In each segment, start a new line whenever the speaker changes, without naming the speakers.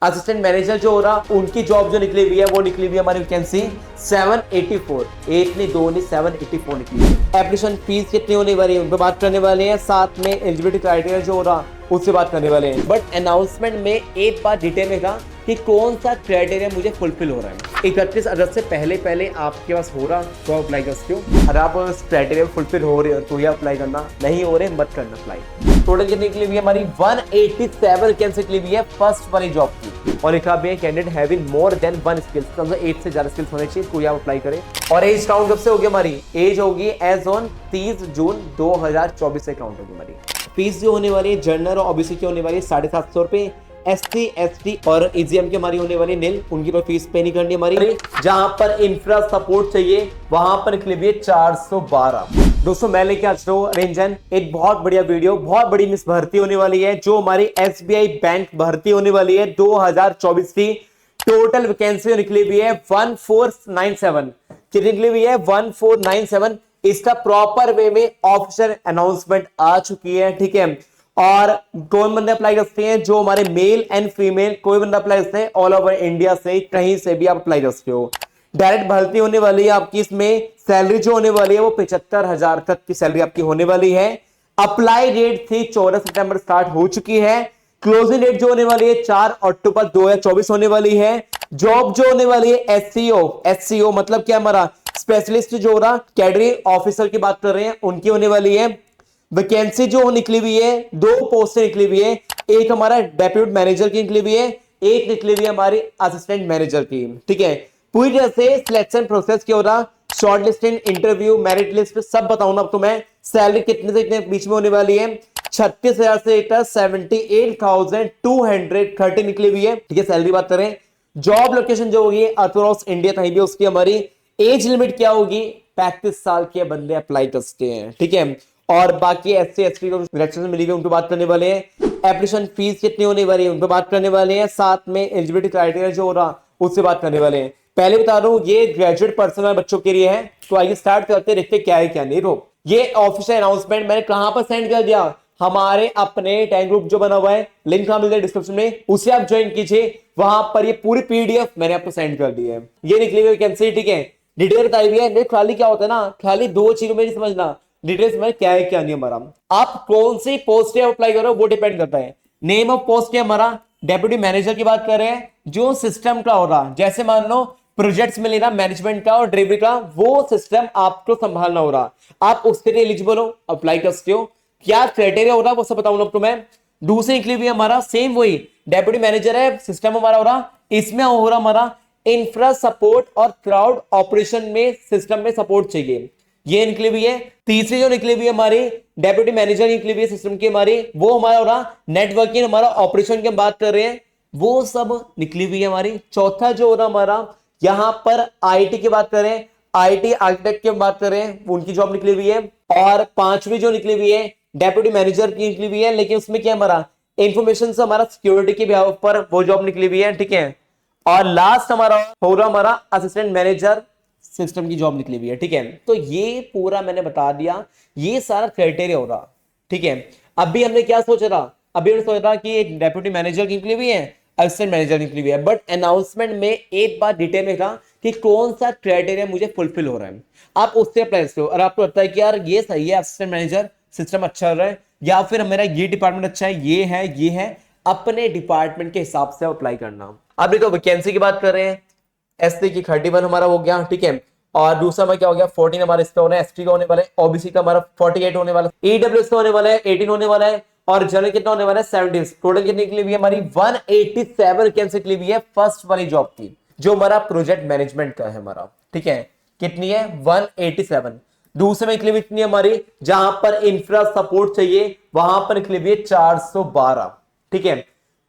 Assistant manager जो हो रहा उनकी जॉब जो निकली हुई है वो निकली हुई है हमारी वैकेंसी 784, 8 नहीं 2 नहीं 784 निकली है। एप्लीकेशन फीस कितनी होने वाली है उन पर बात करने वाले हैं, साथ में एलिजिबिलिटी क्राइटेरिया जो हो रहा उससे बात करने वाले हैं। बट अनाउंसमेंट में एक बात डिटेल में था कि कौन सा क्राइटेरिया मुझे फुलफिल हो रहा है। 31 अगस्त से पहले आपके पास हो रहा तो अप्लाई कर सकते हो। अगर आप उस क्राइटेरिया फुलफिल हो रहे हो तो ही अप्लाई करना, नहीं हो रहे मत करना अप्लाई। टोटल कितनी निकली हुई है हमारी 187 वैकेंसी निकली हुई है फर्स्ट वाली जॉब की, और लिखा भी है candidate having more then 1 skills, मतलब 8 से ज्यादा स्किल्स होने चाहिए कोई आप अप्लाई करें। और एज काउंट कब से होगी हमारी, एज होगी एज ऑन 30 जून 2024 से काउंट होगी हमारी। फीस जो होने वाली है जनरल और ओबीसी की होने वाली है 750 रुपए, SC ST और EGM की हमारी होने वाली नील, उनकी पर फीस पे नहीं करनी हमारी। जहां पर इंफ्रा सपोर्ट चाहिए वहां पर निकली हुई है 412। दोस्तों मैं लेके आज रंजन एक बहुत बढ़िया वीडियो, बहुत बड़ी मिस भर्ती होने वाली है जो हमारी SBI बैंक भर्ती होने वाली है 2024 की। टोटल वैकेंसी निकली हुई है 1497, कितनी निकली हुई है 1497। इसका प्रॉपर वे में ऑफिशियल अनाउंसमेंट आ चुकी है, ठीक है। और कौन बंदे अप्लाई कर सकते हैं, जो हमारे मेल एंड फीमेल कोई बंदा अप्लाई कर सकते हैं, ऑल ओवर इंडिया से कहीं से भी आप अप्लाई कर सकते हो। डायरेक्ट भर्ती होने वाली है आपकी, इसमें सैलरी जो होने वाली है वो 75,000 तक की सैलरी आपकी होने वाली है। अप्लाई डेट थी 14 सितंबर स्टार्ट हो चुकी है। क्लोजिंग डेट जो होने वाली है 4 अक्टूबर 2024 होने वाली है। जॉब जो होने वाली है SCO मतलब क्या हमारा स्पेशलिस्ट जो हो रहा कैडरी ऑफिसर की बात कर रहे हैं उनकी होने वाली है। वैकेंसी जो निकली हुई है 2 पोस्ट निकली हुई है, एक हमारा डेप्यूटी मैनेजर की निकली हुई है, एक निकली हुई है हमारी असिस्टेंट मैनेजर की, ठीक है। पूरी तरह से सिलेक्शन प्रोसेस क्या हो रहा, short listing, interview, merit list सब बताऊंगा अब तुम्हें। सैलरी कितने से कितने बीच में होने वाली है, 36,000 से लेकर 78,230 निकली हुई है, ठीक है। सैलरी बात करें, जॉब लोकेशन जो होगी अक्रॉस इंडिया कहीं भी उसकी हमारी। एज लिमिट क्या होगी, 35 साल के बंदे अप्लाई कर सकते हैं, ठीक है। और बाकी SC ST को रिलेक्शन मिली हुई उनको बात करने वाले हैं। एप्लीकेशन फीस कितनी होने वाली है उन पर बात करने वाले हैं, साथ में एलिजिबिलिटी क्राइटेरिया जो हो रहा उससे बात करने वाले हैं। पहले बता रहा हूं ये ग्रेजुएट पर्सन बच्चों के लिए है, तो आइए स्टार्ट करते हैं, देखते क्या है क्या नहीं। रो ये ऑफिशियल अनाउंसमेंट मैंने कहां पर सेंड कर दिया, हमारे अपने टाइम ग्रुप जो बना हुआ है, लिंक कहां मिल जाए डिस्क्रिप्शन में, उसे आप ज्वाइन कीजिए। वहां पर ये पूरी PDF मैंने आपको सेंड कर दी है। ये निकली हुई वैकेंसी, ठीक है। डिटेल बताई हुई है। खाली क्या होता है ना, खाली 2 चीजों में नहीं समझना डिटेल्स में क्या है क्या नहीं हमारा। आप कौन सी पोस्ट अप्लाई करो वो डिपेंड करता है। नेम ऑफ पोस्ट है हमारा डेप्यूटी मैनेजर की बात कर रहे हैं, जो सिस्टम का हो रहा, जैसे मान लो प्रोजेक्ट्स में लेना मैनेजमेंट का और डिलीवरी का, वो सिस्टम आपको संभालना हो रहा, आप उसके लिए एलिजिबल हो, अप्लाई कर सकते हो। क्या क्राइटेरिया हो रहा वो सब बताऊंगा तुम्हें। दूसरी निकली हुई हमारा सेम वही डेप्यूटी मैनेजर है, सिस्टम हमारा हो रहा, इसमें हो रहा हमारा इंफ्रा सपोर्ट और क्राउड ऑपरेशन में सिस्टम में सपोर्ट चाहिए, ये निकली हुई है। तीसरी जो निकली हुई है हमारी डेप्यूटी मैनेजर निकली हुई है सिस्टम की हमारी, वो हमारा हो रहा नेटवर्किंग, हमारा ऑपरेशन की हम बात कर रहे हैं, वो सब निकली हुई है हमारी। चौथा जो हो रहा हमारा यहां पर IT की बात करें, IT आर्किटेक्ट की बात करें, उनकी जॉब निकली हुई है। और पांचवी जो निकली हुई है डेप्यूटी मैनेजर की निकली हुई है, लेकिन उसमें क्या हमारा इंफॉर्मेशन से हमारा सिक्योरिटी के बिहाफ पर वो जॉब निकली हुई है, ठीक है। और लास्ट हमारा हो रहा हमारा असिस्टेंट मैनेजर सिस्टम की जॉब निकली हुई है, ठीक है। तो ये पूरा मैंने बता दिया, ये सारा क्राइटेरिया हो रहा, ठीक है। अभी हमने क्या सोचा था, अभी हमने सोचा था कि एक डेप्यूटी मैनेजर की निकली हुई है, असिस्टेंट मैनेजर निकली हुई है। बट अनाउंसमेंट में एक बात डिटेल में था कि कौन सा क्राइटेरिया मुझे फुलफिल हो रहा है, आप उससे अप्लाई करते हो। और आपको लगता है कि यार ये सही है, असिस्टेंट मैनेजर सिस्टम अच्छा रहा है, या फिर मेरा ये डिपार्टमेंट अच्छा है, ये है, अपने डिपार्टमेंट के हिसाब से अप्लाई करना। अभी तो वैकेंसी की बात कर रहे हैं, SC की 31 हमारा हो गया, ठीक है। और दूसरा में क्या हो गया 14 हमारा इसका होना है, ST का होने वाला है, OBC का हमारा 48 होने वाला है, EWS का होने वाला है 18 होने वाला है, और जनरल कितना होने वाला है 70। टोटल कितनी निकली हुई है हमारी 187 वैकेंसी निकली हुई है फर्स्ट वाली जॉब की, जो हमारा प्रोजेक्ट मैनेजमेंट का है हमारा, ठीक है। कितनी है 187। दूसरे में निकली हुई कितनी हमारी, जहां पर इंफ्रा सपोर्ट चाहिए वहां पर निकली हुई है 412, ठीक है।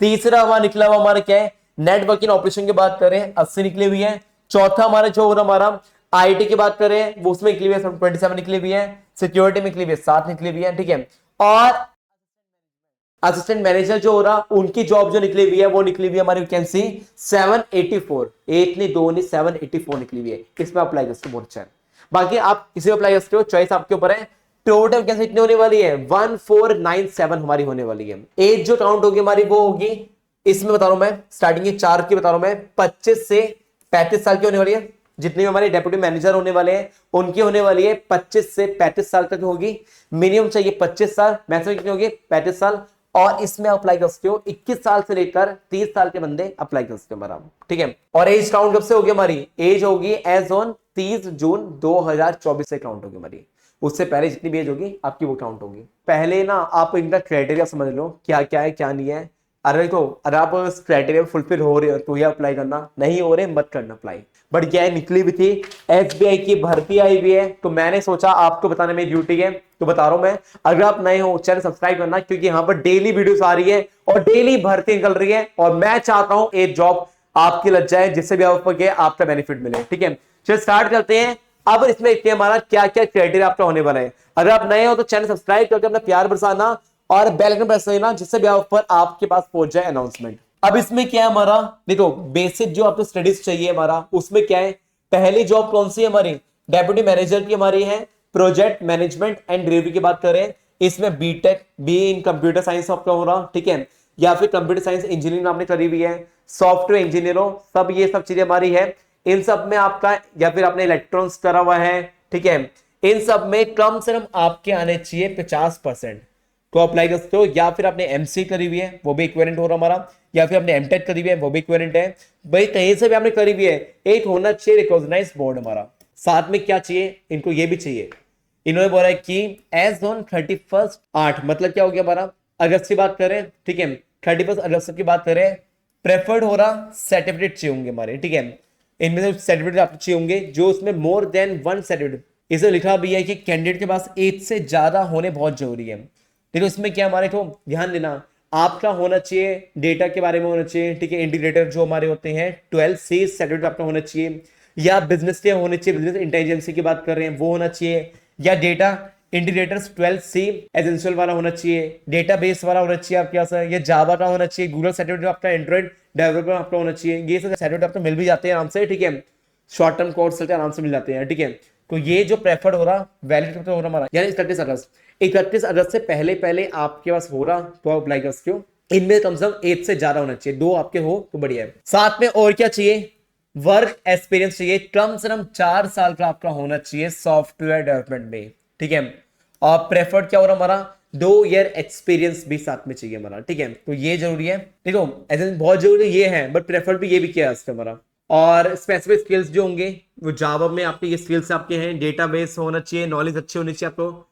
तीसरा हमारा निकला हुआ हमारा क्या है, नेटवर्किंग ऑपरेशन की बात करें 80 निकली हुई है। चौथा हमारा जो हो रहा हमारा IT की बात करें वो उसमें निकली हुई है 27 निकली हुई है। सिक्योरिटी में निकली हुई है 7 निकली हुई है, ठीक है। और असिस्टेंट मैनेजर जो हो रहा उनकी जॉब जो निकली हुई है वो निकली हुई है हमारी वैकेंसी 784, 8 नहीं 2 नहीं 784 निकली हुई है। इसमें अप्लाई कर सकते हो, बहुत अच्छा है। बाकी आप किसी अप्लाई कर सकते हो, चॉइस आपके ऊपर है। टोटल वैकेंसी कितनी होने वाली है 1497 हमारी होने वाली है। एज जो काउंट होगी हमारी वो होगी इसमें बता रहा हूं मैं, स्टार्टिंग की 4 की बता रहा हूं मैं, 25 से 35 साल की होने वाली है। जितने भी हमारे डेप्यूटी मैनेजर होने वाले हैं उनकी होने वाली है 25 से 35 साल तक होगी। मिनिमम चाहिए 25 साल, मैक्सिमम कितनी होगी 35 साल। और इसमें अप्लाई कर सकते हो 21 साल से लेकर 30 साल के बंदे अप्लाई कर सकते हो हमारा, ठीक है। और एज काउंट कब से होगी हमारी, एज होगी एज ऑन 30 जून 2024 से काउंट होगी हमारी। उससे पहले जितनी भी एज होगी आपकी वो काउंट होगी। पहले ना आप इनका क्राइटेरिया समझ लो क्या क्या है क्या नहीं है। अरे तो अगर आप उस क्राइटेरिया फुलफिल हो रहे हो तो ये अप्लाई करना, नहीं हो रहे मत करना अप्लाई। बट क्या है, निकली भी थी एसबीआई की भर्ती आई भी है, तो मैंने सोचा आपको बताना मेरी ड्यूटी है तो बता रहा हूं मैं। अगर आप नए हो चैनल सब्सक्राइब करना, क्योंकि यहाँ पर डेली वीडियोस आ रही है और डेली भर्ती निकल रही है, और मैं चाहता हूं एक जॉब आपकी लग जाए जिससे भी आपका बेनिफिट मिले, ठीक है। चलिए स्टार्ट करते हैं। अब इसमें देखते हैं हमारा क्या क्या क्राइटेरिया आपका होने वाला है। अगर आप नए हो तो चैनल सब्सक्राइब करके अपना प्यार बरसाना और बेल आइकन प्रेस करना, जिससे भी ऊपर आपके पास पहुंच जाए अनाउंसमेंट। अब इसमें क्या है हमारा, देखो बेसिक जो आपको स्टडीज चाहिए हमारा, उसमें क्या है, पहली जॉब कौन सी है हमारी, डेप्यूटी मैनेजर की हमारी है। प्रोजेक्ट मैनेजमेंट एंड डिलीवरी की बात करें, इसमें BTech B in computer science आपका हो रहा, ठीक है, या फिर कंप्यूटर साइंस इंजीनियरिंग आपने करी हुई है, सॉफ्टवेयर इंजीनियर हो, सब ये सब चीजें हमारी है। इन सब में आपका, या फिर आपने इलेक्ट्रॉनिक्स करा हुआ है, ठीक है, इन सब में कम से कम आपके आने चाहिए 50%, तो अप्लाई कर सकते हो। या फिर आपने एमसी करी हुई है, वो भी इक्विवेलेंट हो रहा हमारा, या फिर आपने एमटेक करी हुई है, वो भी इक्विवेलेंट है। भाई कहीं से भी आपने करी हुई है, एक होना चाहिए रिकॉग्नाइज्ड बोर्ड हमारा। साथ में क्या चाहिए इनको, ये भी चाहिए। इन्होंने बोला है कि एज ऑन 31/8, मतलब क्या हो गया हमारा, अगस्त की बात करें, ठीक है, 31 अगस्त की बात करें, प्रेफर्ड हो रहा सर्टिफिकेट चाहिए होंगे हमारे, ठीक है। इनमें से सर्टिफिकेट आपको चाहिए होंगे जो उसमें मोर देन 1 सर्टिफिकेट, इसे लिखा भी है कि कैंडिडेट के पास 1 से ज्यादा होने बहुत जरूरी है। देखो इसमें क्या हमारे को ध्यान देना, आपका होना चाहिए डेटा के बारे में होना चाहिए, ठीक है, इंटीग्रेटर जो हमारे होते हैं 12 सी सर्टिफिकेट आपका होना चाहिए, या बिजनेस के होने चाहिए, बिजनेस इंटेलिजेंसी की बात कर रहे हैं वो होना चाहिए, या डेटा इंटीग्रेटर्स 12 सी एसेंशियल वाला होना चाहिए, डेटाबेस वाला होना चाहिए आपके पास, ये जावा का होना चाहिए, गूगल सर्टिफिकेट आपका एंड्रॉइड डेवलपर आपका होना चाहिए। ये सब सर्टिफिकेट आपको मिल भी जाते हैं आराम से, ठीक है, शॉर्ट टर्म कोर्स चलते आराम से मिल जाते हैं, ठीक है। तो ये जो प्रेफर्ड हो रहा वैलिड कब तक हो रहा हमारा, यानी 31 अगस्त से पहले पहले आपके पास हो रहा तो आप अप्लाई कर सकते हो। इनमें कम से कम 1 से ज्यादा होना चाहिए, 2 आपके हो तो बढ़िया है। साथ में और क्या चाहिए, वर्क एक्सपीरियंस चाहिए, कम से कम 4 साल का आपका होना चाहिए सॉफ्टवेयर डेवलपमेंट में, ठीक है। और प्रेफर्ड क्या हो रहा हमारा, 2 ईयर एक्सपीरियंस भी साथ में चाहिए हमारा, ठीक है। तो ये जरूरी है, देखो ऐसे बहुत जरूरी ये है, बट प्रेफर्ड भी ये भी किया है हमारा। और स्पेसिफिक स्किल्स जो होंगे वो जावा में आपके ये स्किल्स आपके हैं, डेटाबेस होना चाहिए, नॉलेज अच्छी होनी चाहिए आपको,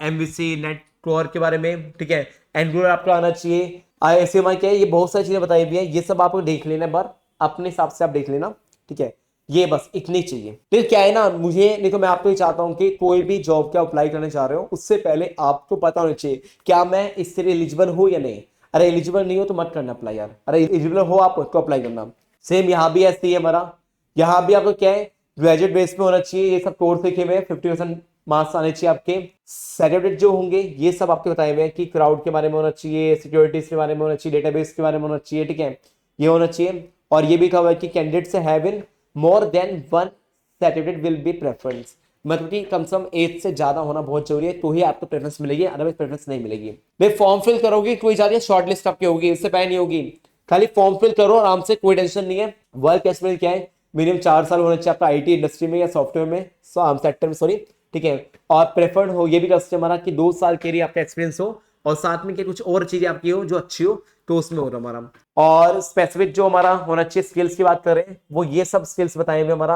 एमवीसी नेट कोर के बारे में, ठीक है, एंगुलर आपका आना चाहिए, आईएसएमआई क्या है, ये बहुत सारी चीजें बताई हुई है, ये सब आपको देख लेना बार अपने हिसाब से आप देख लेना, ठीक है। ये बस इतनी चाहिए। फिर क्या है ना, मुझे नहीं तो मैं आपको ये चाहता हूं कि कोई भी जॉब क्या अप्लाई करने जा रहे हो उससे पहले आपको पता होना चाहिए क्या मैं इससे एलिजिबल हूं या नहीं। अरे एलिजिबल नहीं हो तो मत करना अप्लाई यार, अरे एलिजिबल हो आप तो अप्लाई करना। सेम यहाँ भी ऐसी है हमारा, यहाँ भी आपको क्या है, ग्रेजुएट बेस पे होना चाहिए, ये सब कोर्स लिखे हुए हैं, 50% मार्क्स आने चाहिए आपके। सर्टिफिकेट जो होंगे ये सब आपके बताए हुए हैं कि क्राउड के बारे में होना चाहिए, सिक्योरिटीज के बारे में होना चाहिए, डेटाबेस के बारे में होना चाहिए, ठीक है, ये होना चाहिए। और ये भी कहा हुआ है कि कैंडिडेट से have in more than 1 certificate will be preference, मतलब कि कम से कम 1 से ज्यादा होना बहुत जरूरी है, तो ही आपको प्रेफरेंस मिलेगी, अदरवाइज प्रेफरेंस नहीं मिलेगी। भाई फॉर्म फिल करोगे कोई ज्यादा शॉर्ट लिस्ट आपकी होगी, इससे पहले नहीं होगी, खाली फॉर्म फिल करो आराम से, कोई टेंशन नहीं है। वर्क एक्सपीरियंस क्या है, मिनिमम 4 साल होना चाहिए आपका आईटी इंडस्ट्री में या सॉफ्टवेयर में, सेक्टर में, सॉरी, ठीक है। और प्रेफर्ड हो ये भी कर सकते हमारा कि 2 साल के लिए आपका एक्सपीरियंस हो, और साथ में क्या कुछ और चीजें आपकी हो जो अच्छी हो तो उसमें हो रहा हमारा। और स्पेसिफिक जो हमारा होना चाहिए स्किल्स की बात करें, वो ये सब स्किल्स बताए हुए हमारा,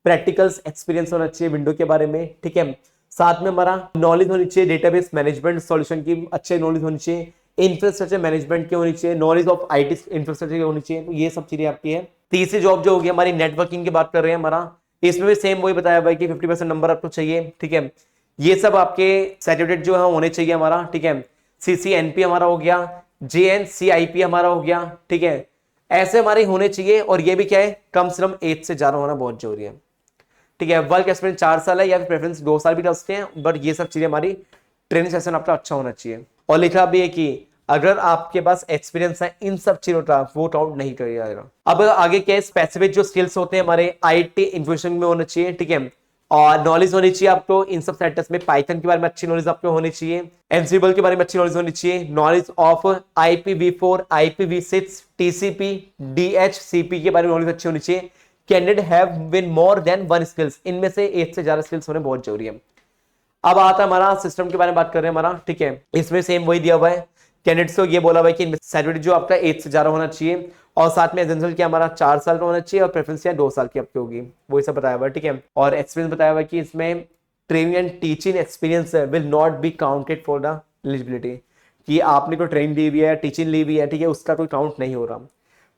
प्रैक्टिकल्स एक्सपीरियंस होना चाहिए विंडो के बारे में, ठीक है। साथ में हमारा नॉलेज होनी चाहिए डेटाबेस मैनेजमेंट सॉल्यूशन की, अच्छे नॉलेज होनी चाहिए, इंफ्रास्ट्रक्चर मैनेजमेंट की होनी चाहिए, नॉलेज ऑफ आईटी इंफ्रास्ट्रक्चर की होनी चाहिए, तो ये सब चीजें आपकी है। तीसरी जॉब जो होगी हमारी नेटवर्किंग की बात कर रहे हैं हमारा, इसमें भी सेम वही बताया हुआ है कि 50% नंबर आपको चाहिए, ठीक है। ये सब आपके सर्टिफिकेट जो है होने चाहिए हमारा, ठीक है। CCNP हमारा हो गया, JNCIP हमारा हो गया, ठीक है, ऐसे हमारे होने चाहिए। और ये भी क्या है, कम से कम 8 से ज्यादा होना बहुत जरूरी है, ठीक है। वर्क एक्सपीरियंस 4 साल है, या फिर प्रेफरेंस 2 साल भी कर सकते हैं, बट ये सब चीजें हमारी ट्रेनिंग सेशन आपका अच्छा होना चाहिए। और लिखा भी है कि अगर आपके पास एक्सपीरियंस है इन सब चीजों का वो काउंट नहीं किया जाएगा। अब आगे क्या है, स्पेसिफिक जो स्किल्स होते हैं हमारे IT इंफॉर्मेशन में होना चाहिए, ठीक है, और नॉलेज होनी चाहिए आपको इन सब सेक्टर्स में, पाइथन के बारे में अच्छी नॉलेज आपको होनी चाहिए, एनसिबल के बारे में अच्छी नॉलेज होनी चाहिए, knowledge of IPv4, IPv6, TCP, DHCP के बारे में नॉलेज अच्छी होनी चाहिए। Candidate have been more than one skills, इनमें से एक से ज्यादा स्किल्स होने बहुत जरूरी है। अब आता है हमारा सिस्टम के बारे में बात कर रहे हैं हमारा, ठीक है। इसमें सेम वही दिया हुआ है, कैंडिडेट्स को ये बोला हुआ है कि सर्टिफिकेट जो आपका 8 से ज्यादा होना चाहिए, और साथ में एसेंशियल क्या हमारा 4 साल का होना चाहिए, और प्रेफरेंस क्या 2 साल की आपकी होगी, वही सब बताया हुआ है, ठीक है। और एक्सपीरियंस बताया हुआ है कि इसमें training and teaching experience will not be counted for the eligibility, कि आपने कोई ट्रेनिंग ली हुई है, टीचिंग ली हुई है, ठीक है, उसका कोई काउंट नहीं हो रहा।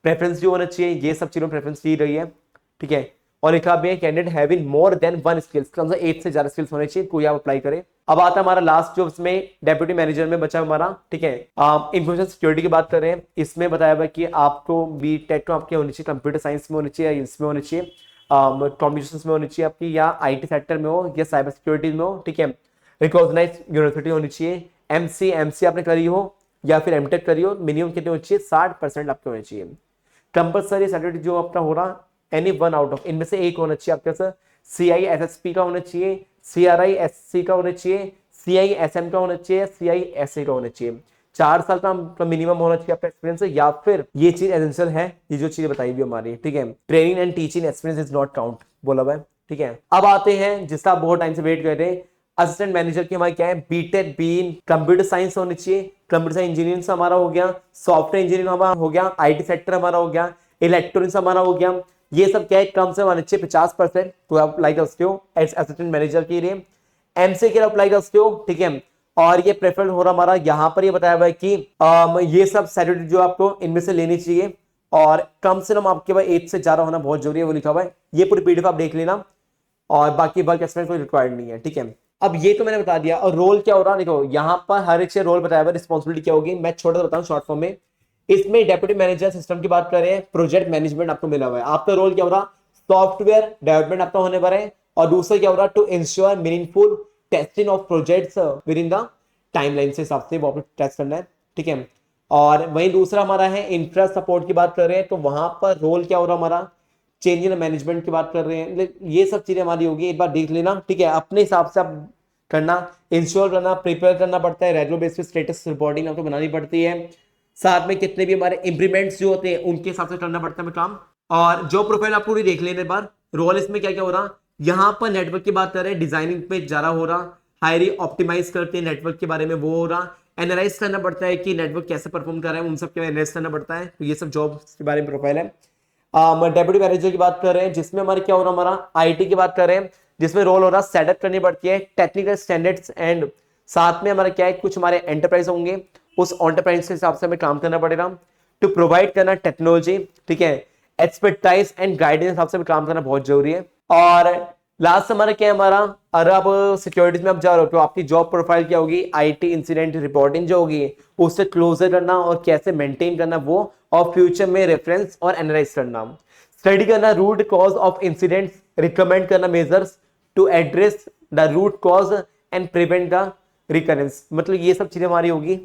प्रेफरेंस जो होना चाहिए, ये सब चीजों में प्रेफरेंस दी रही है, ठीक है। और लिखा भी है candidate having more than one skills, कम से 8 से ज्यादा स्किल्स होने चाहिए, कोई आप अप्लाई करें। अब आता है हमारा लास्ट जो इसमें डेप्यूटी मैनेजर में बचा हमारा, ठीक है। इंफॉर्मेशन सिक्योरिटी की बात कर रहे हैं, इसमें बताया हुआ कि आपको BTech तो आपके होनी चाहिए, कंप्यूटर साइंस में होनी चाहिए, इसमें होनी चाहिए, कम्युनिकेशन में होनी चाहिए आपकी, या IT सेक्टर में हो, या साइबर सिक्योरिटी में हो, ठीक है। रिकॉग्नाइज यूनिवर्सिटी होनी चाहिए, MC आपने करी हो या फिर MTech करी हो, मिनिमम कितने होनी चाहिए, 60% आपके होने चाहिए। कंपल्सरी सर्टिफिकेट जो आपका हो रहा एनी वन आउट ऑफ, इनमें से एक होना चाहिए आपके पास, CISSP का होना चाहिए, CRISC का होना चाहिए, CISM का होना चाहिए, CISA का होना चाहिए। 4 साल का मिनिमम होना चाहिए आपका एक्सपीरियंस, या फिर ये चीज एसेंशियल है, ये जो चीजें बताई हुई हमारी, ठीक है। Training and teaching experience is not count बोला हुआ है, ठीक है। अब आते हैं जिसका आप बहुत टाइम से वेट कर रहे हैं, असिस्टेंट मैनेजर की हमारी क्या है, BTech बीन कंप्यूटर साइंस होनी चाहिए, कंप्यूटर साइंस इंजीनियरिंग हमारा हो गया, सॉफ्टवेयर इंजीनियरिंग हमारा हो गया, IT सेक्टर हमारा हो गया, इलेक्ट्रॉनिक्स हमारा हो गया। ये सब क्या है, कम से कम 50%, तो आप अप्लाई कर सकते हो असिस्टेंट मैनेजर के लिए, MC के लिए अप्लाई कर सकते हो, ठीक है। और ये प्रेफर हो रहा हमारा, यहाँ पर ये बताया हुआ है कि ये सब सर्टिफिकेट जो आपको इनमें से लेनी चाहिए, और कम से कम आपके पास 8 से ज्यादा होना बहुत जरूरी है, वो लिखा हुआ है। ये पूरी PDF आप देख लेना, और बाकी वर्क एक्सपीरियंस कोई रिक्वायर्ड नहीं है, ठीक है। अब ये तो मैंने बता दिया, और रोल क्या हो रहा है देखो, यहाँ पर हर एक से रोल बताया हुआ, रिस्पॉन्सिबिलिटी क्या होगी, मैं छोटा सा बताऊं शॉर्ट फॉर्म में। इसमें डेप्यूटी मैनेजर सिस्टम की बात कर रहे हैं, प्रोजेक्ट मैनेजमेंट आपको मिला हुआ है, आपका रोल क्या हो रहा, सॉफ्टवेयर डेवलपमेंट आपका होने पर है, और दूसरा क्या हो रहा, to ensure meaningful testing of projects within the timeline से हिसाब से वो आपको टेस्ट करना है, ठीक है। और वहीं दूसरा हमारा है इंफ्रा सपोर्ट की बात कर रहे हैं, तो वहां पर रोल क्या हो रहा हमारा, चेंज इन मैनेजमेंट की बात कर रहे हैं, ये सब चीजें हमारी होगी, एक बार देख लेना, ठीक है। अपने हिसाब से आप करना, इंश्योर करना, प्रिपेयर करना पड़ता है, रेगुलर बेसिस पे स्टेटस रिपोर्टिंग आपको बनानी पड़ती है, साथ में कितने भी हमारे इंप्लीमेंट्स जो होते हैं उनके हिसाब से करना पड़ता है काम। और जो प्रोफाइल आपको भी देख लेने बार, रोल इसमें क्या क्या हो रहा, यहाँ पर नेटवर्क की बात कर रहे हैं, डिजाइनिंग पे ज्यादा हो रहा, हायरी ऑप्टिमाइज करते हैं नेटवर्क के बारे में वो हो रहा, एनालाइज करना पड़ता है कि नेटवर्क कैसे परफॉर्म कर रहा है, उन सब के एनालाइज करना पड़ता है, तो ये सब जॉब के बारे में प्रोफाइल है। डेप्यूटी मैनेजर की बात कर रहे हैं, जिसमें हमारे क्या हो रहा, हमारा IT की बात कर रहे हैं, जिसमें रोल हो रहा सेटअप करनी पड़ती है टेक्निकल स्टैंडर्ड्स, एंड साथ में हमारे क्या है, कुछ हमारे एंटरप्राइज होंगे, उस एंटरप्राइज के हिसाब से हमें काम करना पड़ेगा, टू प्रोवाइड करना टेक्नोलॉजी, ठीक है, एक्सपर्टाइज एंड गाइडेंस हिसाब से काम करना बहुत जरूरी है। और लास्ट हमारा क्या है, हमारा अगर आप सिक्योरिटीज में आप जा रहे हो तो आपकी जॉब प्रोफाइल क्या होगी, IT इंसिडेंट रिपोर्टिंग जो होगी उससे क्लोजर करना और कैसे मेंटेन करना वो, और फ्यूचर में रेफरेंस और एनालाइज करना, स्टडी करना root cause of incidents, recommend करना measures to address the root cause and prevent the recurrence, मतलब ये सब चीजें हमारी होगी।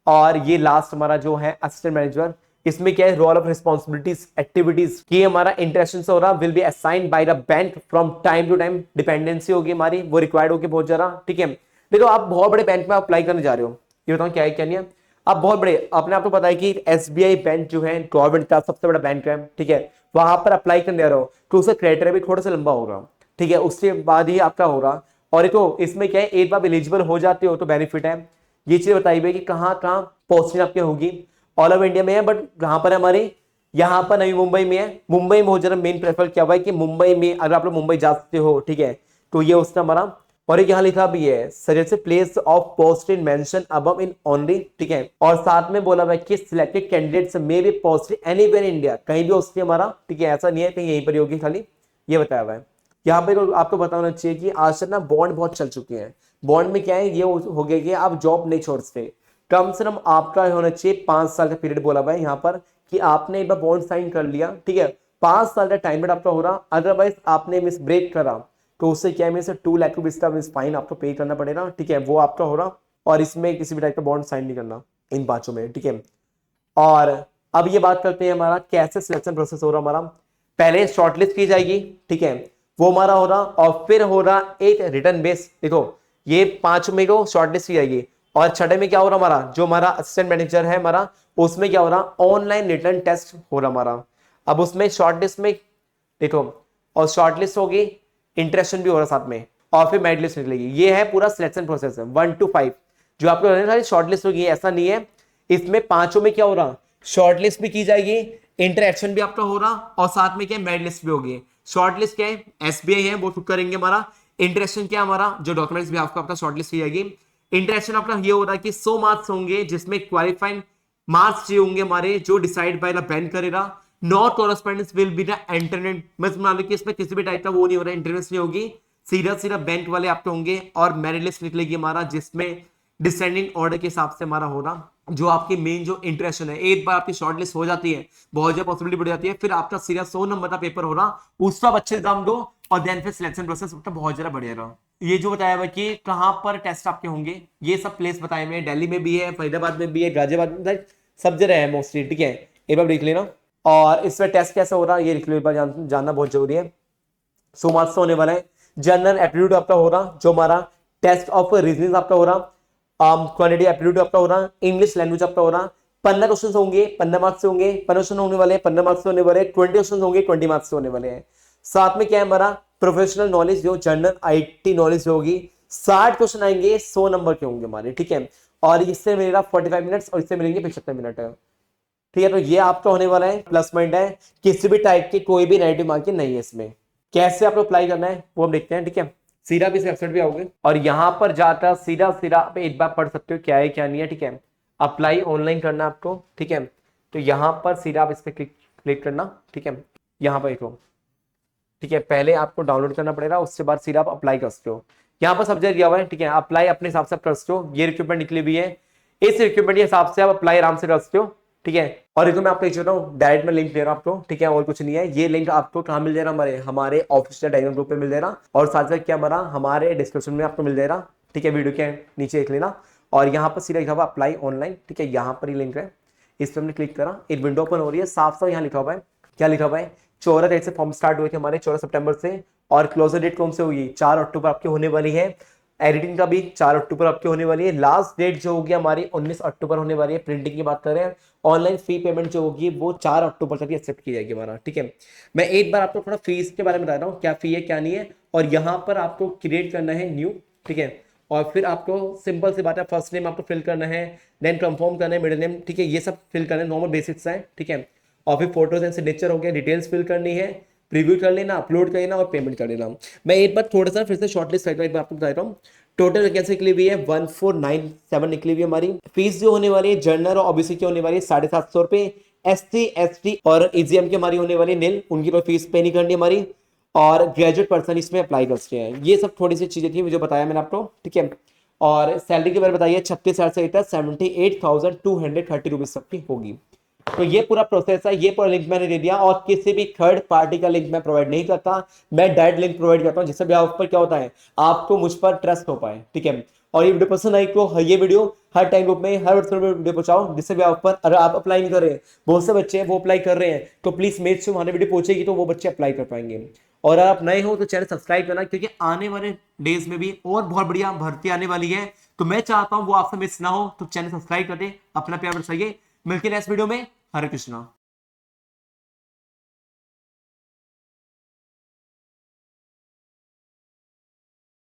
और ये लास्ट हमारा जो है असिस्टेंट मैनेजर, इसमें क्या है, रोल ऑफ रिस्पॉन्सिबिलिटीज एक्टिविटीज की हमारा इंटरेक्शन हो रहा, will be assigned by the bank from time to time, dependency होगी हमारी, वो रिक्वायर्ड होगी बहुत ज्यादा, ठीक है। देखो आप बहुत बड़े बैंक में अप्लाई करने जा रहे हो, ये बताओ क्या है क्या नहीं है, आप बहुत बड़े, अपने आपको पता है कि SBI बैंक जो है गवर्नमेंट का सबसे बड़ा बैंक है, ठीक है, वहां पर अप्लाई करने जा रहे हो तो उसका क्राइटेरिया भी थोड़ा सा लंबा होगा, ठीक है, उसके बाद ही आपका होगा। और तो इसमें क्या है, एक बार एलिजिबल हो जाते हो तो बेनिफिट है, ये चीज बताई हुई है कि कहाँ कहाँ पोस्टिंग आपकी होगी, ऑल ओवर इंडिया में है, बट कहां पर है हमारे, यहाँ पर नवी मुंबई में है। मुंबई में बहुत ज्यादा मेन प्रेफर क्या हुआ है कि मुंबई में अगर आप लोग मुंबई जा सकते हो, ठीक है, तो ये उसका हमारा। और एक यहाँ लिखा भी है suggested place of posting mention above in only, ठीक है, और साथ में बोला हुआ है कि selected candidates may be posted anywhere in India, कहीं भी उसके हमारा, ठीक है, ऐसा नहीं है कहीं यहीं पर होगी खाली, ये बताया हुआ है। यहाँ पे आपको बताना चाहिए कि आजकल ना बॉन्ड बहुत चल चुके हैं, बॉन्ड में क्या है, ये हो गया कि आप जॉब नहीं छोड़ सकते, कम से कम आपका होना चाहिए 5 साल का पीरियड बोला हुआ है यहाँ पर, कि आपने एक बार बॉन्ड साइन कर लिया, ठीक है, 5 साल का टाइम पीरियड आपका हो रहा, अदरवाइज आपने मिस ब्रेक करा तो उससे क्या है, 2 लाख रुपीज का फाइन आपको पे करना पड़ेगा, ठीक है, वो आपका हो रहा। और इसमें किसी भी टाइप का बॉन्ड साइन नहीं करना इन पांचों में, ठीक है। और अब ये बात करते हैं हमारा कैसे सिलेक्शन प्रोसेस हो रहा हमारा, पहले शॉर्टलिस्ट की जाएगी, ठीक है, वो हमारा हो रहा, और फिर हो रहा एक रिटर्न बेस। देखो ये 5 में को शॉर्टलिस्ट की जाएगी, और छठे में क्या हो रहा हमारा, जो हमारा असिस्टेंट मैनेजर है हमारा, उसमें क्या हो रहा, ऑनलाइन रिटर्न टेस्ट हो रहा हमारा। अब उसमें शॉर्टलिस्ट में देखो, और शॉर्टलिस्ट होगी, इंटरेक्शन भी हो रहा साथ में, और फिर मेरिट लिस्ट निकलेगी। ये है पूरा सिलेक्शन प्रोसेस है 1 to 5 जो आपको शॉर्टलिस्ट होगी। ऐसा नहीं है, इसमें पांचों में क्या हो रहा, शॉर्टलिस्ट भी की जाएगी, इंटरेक्शन भी आपका हो रहा, और साथ में क्या मेरिट लिस्ट भी होगी। शॉर्टलिस्ट क्या है, एसबीआई है, वो खुद करेंगे हमारा। इंटरेक्शन क्या हमारा, जो डॉक्यूमेंट्स भी आपका शॉर्टलिस्ट की जाएगी। इंटरेक्शन आपका ये हो रहा है कि 100 मार्क्स होंगे, जिसमें क्वालिफाइंग मार्क्स जो होंगे हमारे, जो डिसाइड बाय द बैंक करेगा। Not correspondence will be the internet, मैं मान लो कि इसमें किसी भी टाइप का वो नहीं हो रहा है, इंटरनेट नहीं होगी, सीधा सीधा बैंक वाले आपके होंगे। और मेरिट लिस्ट निकलेगी हमारा, जिसमें डिसेंडिंग ऑर्डर के हिसाब से हमारा होगा, जो आपकी मेन जो इंटरेक्शन है। एक बार आपकी शॉर्टलिस्ट हो जाती है, बहुत ज्यादा पॉसिबिलिटी बढ़ जाती है, फिर आपका सीधा 100 नंबर का पेपर हो रहा, उसका आप अच्छे एग्जाम दो, और देन फिर सिलेक्शन प्रोसेस बहुत ज्यादा बढ़िया। ये जो बताया हुआ कि कहां पर टेस्ट आपके होंगे, ये सब प्लेस बताए हुए हैं। दिल्ली में भी है, फरीदाबाद में भी है, गाजियाबाद में, सब जगह है मोस्टली, ठीक है। एक बार देख लेना। और इसमें टेस्ट कैसे हो रहा है ये लिख लो, एक बार जानना बहुत जरूरी है। 100 मार्क्स होने वाला है। जनरल एप्टीट्यूड आपका हो रहा, जो हमारा टेस्ट ऑफ रीजनिंग आपका हो रहा। क्वांटिटी एप्टीट्यूड आपका हो रहा, इंग्लिश लैंग्वेज आपका हो रहा। 15 क्वेश्चन होंगे, 15 मार्क्स से होंगे, 15 क्वेश्चन होने वाले, 15 मार्क्स से होने वाले, 20 क्वेश्चन होंगे, 20 मार्क्स से होने वाले हैं। साथ में क्या है हमारा, प्रोफेशनल नॉलेज, जो जनरल आईटी नॉलेज होगी, 60 क्वेश्चन आएंगे, 100 नंबर के होंगे हमारे, ठीक है। और इससे मिलेगा 45 मिनट्स, और इससे मिलेंगे 75 मिनट, ठीक है। तो ये आपका होने वाला है, प्लस पॉइंट है। किसी भी टाइप की कोई भी नेगेटिव मार्किंग नहीं है इसमें। कैसे आपको अप्लाई करना है वो हम देखते हैं, ठीक है। सीधा भी इस वेबसाइट पे आओगे, और यहां पर जाकर सीधा सीधा आप एक बार पढ़ सकते हो क्या है क्या नहीं है, ठीक है। अप्लाई ऑनलाइन करना आपको, ठीक है। तो यहां पर सीधा आप इस पर क्लिक करना, ठीक है। यहां पर देखो, ठीक है, पहले आपको डाउनलोड करना पड़ेगा, उसके बाद सीधा आप अप्लाई कर सकते हो। यहाँ पर सब्जेक्ट दिया हुआ है, ठीक है। अप्लाई अपने हिसाब से कर सकते हो, ये रिक्रूटमेंट निकली हुई है, इस रिक्रूटमेंट के हिसाब से आप अप्लाई आराम से कर सकते हो, ठीक है। और ये तो मैं आपको देख रहा हूँ, डायरेक्ट में लिंक दे रहा हूँ आपको, ठीक है, और कुछ नहीं है। ये लिंक आपको कहाँ मिल जाएगा, हमारे ऑफिशियल टेलीग्राम ग्रुप पे मिल जाएगा, और साथ साथ क्या हमारे डिस्क्रिप्शन में आपको मिल जाएगा, ठीक है। वीडियो के नीचे देख लेना, और यहाँ पर सीधा लिखा हुआ अप्लाई ऑनलाइन, ठीक है। यहाँ पर ही लिंक है, इस पर हमने क्लिक करा, एक विंडो ओपन हो रही है, साफ साफ यहाँ लिखा हुआ है, क्या लिखा हुआ है, 14 तारीख से फॉर्म स्टार्ट हुए थे हमारे, 14 सितंबर से, और क्लोजर डेट कौन से होगी, 4 अक्टूबर आपके होने वाली है। एडिटिंग का भी 4 अक्टूबर आपकी होने वाली है। लास्ट डेट जो होगी हमारी 19 अक्टूबर होने वाली है। प्रिंटिंग की बात करें, ऑनलाइन फी पेमेंट जो होगी वो 4 अक्टूबर तक एक्सेप्ट की जाएगी हमारा, ठीक है। मैं एक बार आपको थोड़ा फीस के बारे में बता रहा हूँ, क्या फी है क्या नहीं है। और यहाँ पर आपको क्रिएट करना है न्यू, ठीक है। और फिर आपको सिंपल सी बात है, फर्स्ट नेम आपको फिल करना है, देन कंफर्म करना है मिडिल नेम, ठीक है। ये सब फिल करना है, नॉर्मल बेसिक्स है, ठीक है। और फिर फोटोज एंड सिग्नेचर हो गया, डिटेल्स फिल करनी है, प्रीव्यू कर लेना, अपलोड कर लेना, और पेमेंट कर लेना। मैं एक बार थोड़ा सा फिर से शॉर्टलिस्ट करके एक बार आपको बता रहा हूँ। टोटल वैकेंसी निकली हुई है 1497 निकली हुई है हमारी। फीस जो होने वाली है जनरल और ओबीसी की होने वाली है 750 रुपए। एससी एसटी और ईजीएम की हमारी होने वाली नील, उनकी कोई फीस पे नहीं करनी हमारी। और ग्रेजुएट पर्सन इसमें अप्लाई कर सकते हैं। ये सब थोड़ी सी चीजें थी जो बताया मैंने आपको, ठीक है। और सैलरी के बारे में बताइए, 36,000 से 78,230 रुपीज तक की होगी। तो ये पूरा प्रोसेस है, ये पूरा लिंक मैंने दे दिया, और किसी भी थर्ड पार्टी का लिंक मैं प्रोवाइड नहीं करता, मैं डायरेक्ट लिंक प्रोवाइड करता हूं, जिससे भी आप पर क्या होता है, आपको मुझ पर ट्रस्ट हो पाए, ठीक है। और ये वीडियो पसंद आई तो ये वीडियो हर टाइम ग्रुप में, हर व्हाट्सएप में वीडियो पहुंचाओ, जिससे भी आप पर, अगर आप अप्लाई नहीं कर रहे हैं, बहुत से बच्चे वो अप्लाई कर रहे हैं, तो प्लीज मेक श्योर हमारी वीडियो पहुंचेगी तो वो बच्चे अप्लाई कर पाएंगे। और अगर आप नए हो तो चैनल सब्सक्राइब करना, क्योंकि आने वाले डेज में भी और बहुत बढ़िया भर्ती आने वाली है, तो मैं चाहता हूं वो आपसे मिस ना हो। तो चैनल सब्सक्राइब कर दे, अपना प्यार बरसाइए। मिलते हैं नेक्स्ट वीडियो में। हरे कृष्णा।